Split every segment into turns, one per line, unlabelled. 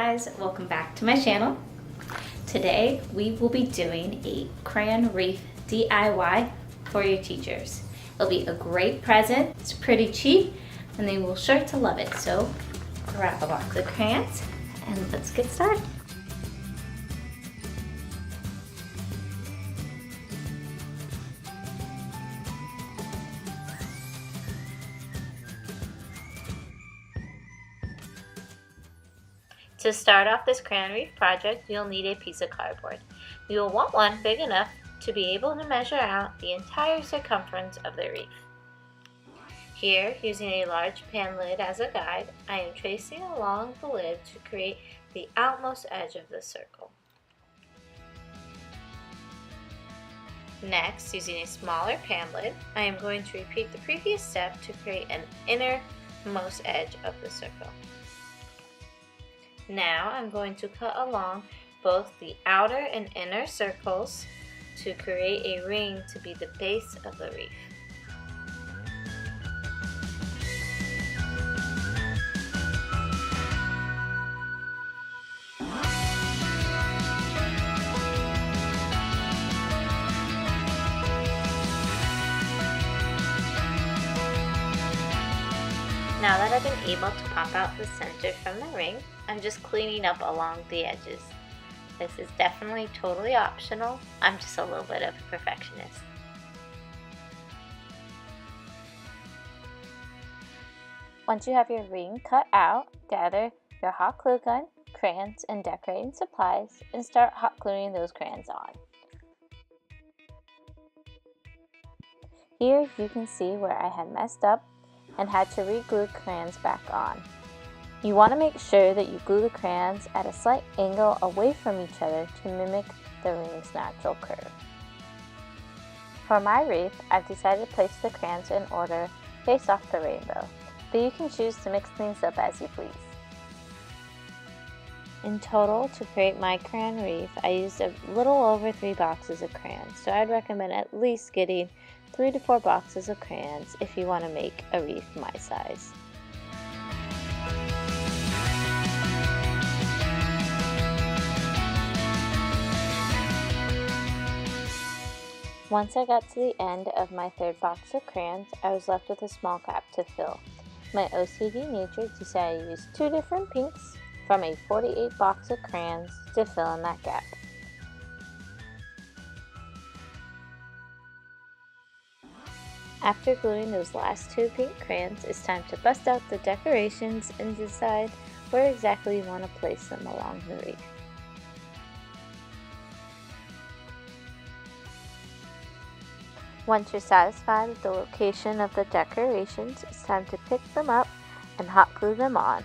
guys, welcome back to my channel. Today we will be doing a crayon wreath DIY for your teachers. It'll be a great present, it's pretty cheap, and they will sure to love it. So grab a box of crayons and let's get started. To start off this crayon wreath project, you'll need a piece of cardboard. You will want one big enough to be able to measure out the entire circumference of the wreath. Here, using a large pan lid as a guide, I am tracing along the lid to create the outmost edge of the circle. Next, using a smaller pan lid, I am going to repeat the previous step to create an innermost edge of the circle. Now I'm going to cut along both the outer and inner circles to create a ring to be the base of the wreath. Now that I've been able to pop out the center from the ring, I'm just cleaning up along the edges. This is definitely totally optional. I'm just a little bit of a perfectionist. Once you have your ring cut out, gather your hot glue gun, crayons, and decorating supplies and start hot gluing those crayons on. Here you can see where I had messed up and had to re-glue crayons back on. You want to make sure that you glue the crayons at a slight angle away from each other to mimic the ring's natural curve. For my wreath, I've decided to place the crayons in order based off the rainbow, but you can choose to mix things up as you please. In total, to create my crayon wreath, I used a little over 3 boxes of crayons, so I'd recommend at least getting 3 to 4 boxes of crayons if you want to make a wreath my size. Once I got to the end of my 3rd box of crayons, I was left with a small gap to fill. My OCD nature decided to use 2 different pinks from a 48 box of crayons to fill in that gap. After gluing those last 2 pink crayons, it's time to bust out the decorations and decide where exactly you want to place them along the wreath. Once you're satisfied with the location of the decorations, it's time to pick them up and hot glue them on.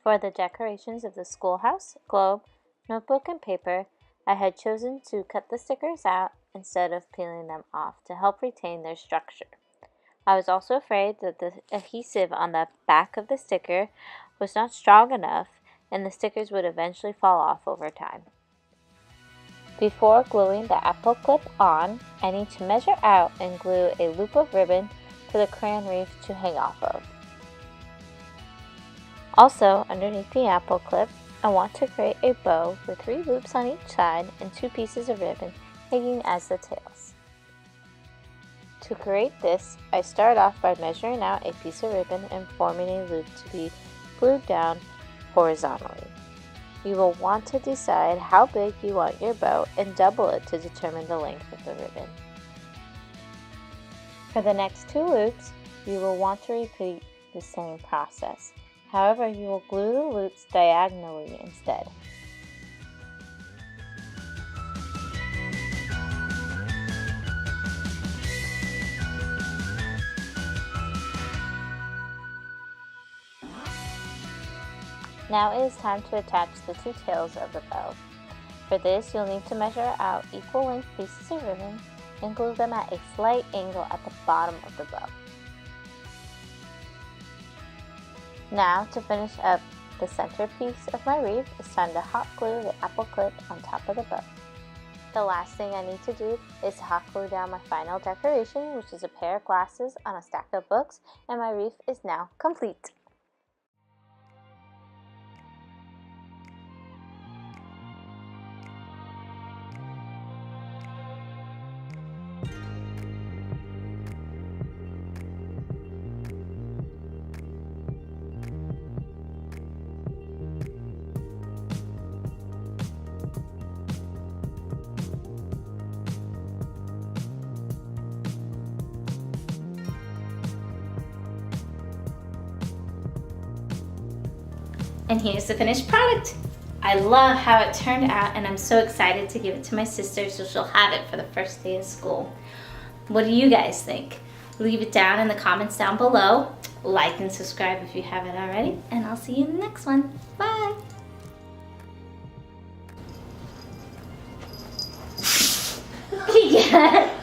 For the decorations of the schoolhouse, globe, notebook, and paper, I had chosen to cut the stickers out instead of peeling them off to help retain their structure. I was also afraid that the adhesive on the back of the sticker was not strong enough and the stickers would eventually fall off over time. Before gluing the apple clip on, I need to measure out and glue a loop of ribbon for the crayon wreath to hang off of. Also, underneath the apple clip, I want to create a bow with 3 loops on each side and 2 pieces of ribbon hanging as the tails. To create this, I start off by measuring out a piece of ribbon and forming a loop to be glued down horizontally. You will want to decide how big you want your bow and double it to determine the length of the ribbon. For the next 2 loops, you will want to repeat the same process. However, you will glue the loops diagonally instead. Now it is time to attach the 2 tails of the bow. For this, you'll need to measure out equal length pieces of ribbon and glue them at a slight angle at the bottom of the bow. Now, to finish up the centerpiece of my wreath, it's time to hot glue the apple clip on top of the bow. The last thing I need to do is to hot glue down my final decoration, which is a pair of glasses on a stack of books, and my wreath is now complete.
And here's the finished product. I love how it turned out, and I'm so excited to give it to my sister so she'll have it for the first day of school. What do you guys think? Leave it down in the comments down below. Like and subscribe if you haven't already, and I'll see you in the next one. Bye! Yeah.